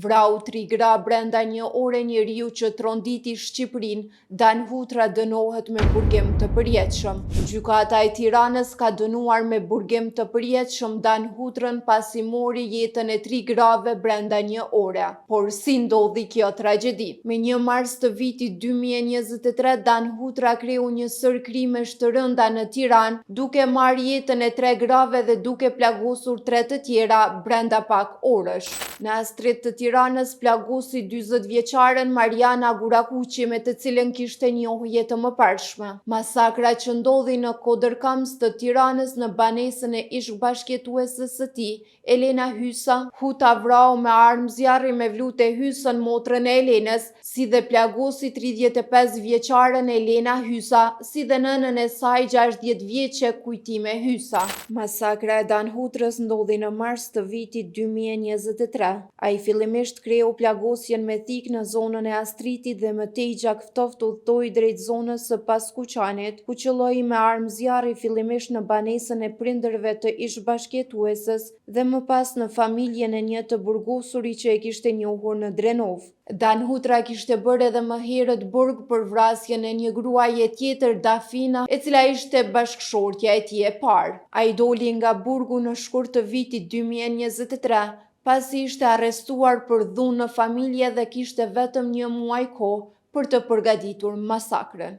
Vrau 3 gra brenda një ore. Njeriu që tronditi Shqipërinë, Dan Hutra, dënohet me burgim të përjetshëm. Gjykata e Tiranës ka dënuar me burgim të përjetshëm Dan Hutrën pasi mori jetën e 3 grave brenda një ore. Por si ndodhi kjo tragjedi? Me 1 mars të vitit 2023, Dan Hutra kreu një sër krimesh të rënda në Tiranë, duke marrë jetën e 3 grave dhe duke plagosur 3 të tjera brenda pak orësh. Në Astrit të Tiranës plagosi 40 vjeçaren Mariana Gurakuqi, me të cilën kishte njohje të mëparshme. Masakra që ndodhi në Kodërkams të Tiranës në banesën e ish-bashkjetuesës së tij, Elena Hysa. Huta vrau me armë zjarri me vlute Hysën, motrën e Elenës, si dhe plagosi 35 vjeçaren Elena Hysa, si dhe nënën e saj 60 vjeçe Kujtime Hysa. Masakra e Dan Hutrës ndodhi në mars të vitit 2023. Ai fillimisht kreu plagosjen me thikë në zonën e Astritit dhe mëtej gjakftoft udhtoi drejt zonës së Paskuqanit, ku qëlloi me armë zjarri fillimisht në banesën e prindërve të ish-bashkjetuesës dhe më pas në familjen e një të burgosuri që e kishte njohur në Drenov. Dan Hutra kishte bërë edhe më herët burg për vrasjen e një gruaje tjetër, Dafina, e cila ishte bashkëshortja e tij e parë. Ai doli nga burgu në shkurt të vitit 2023, pasi ishte arrestuar për dhunë në familje dhe kishte vetëm 1 muaj kohë për të përgatitur masakrën.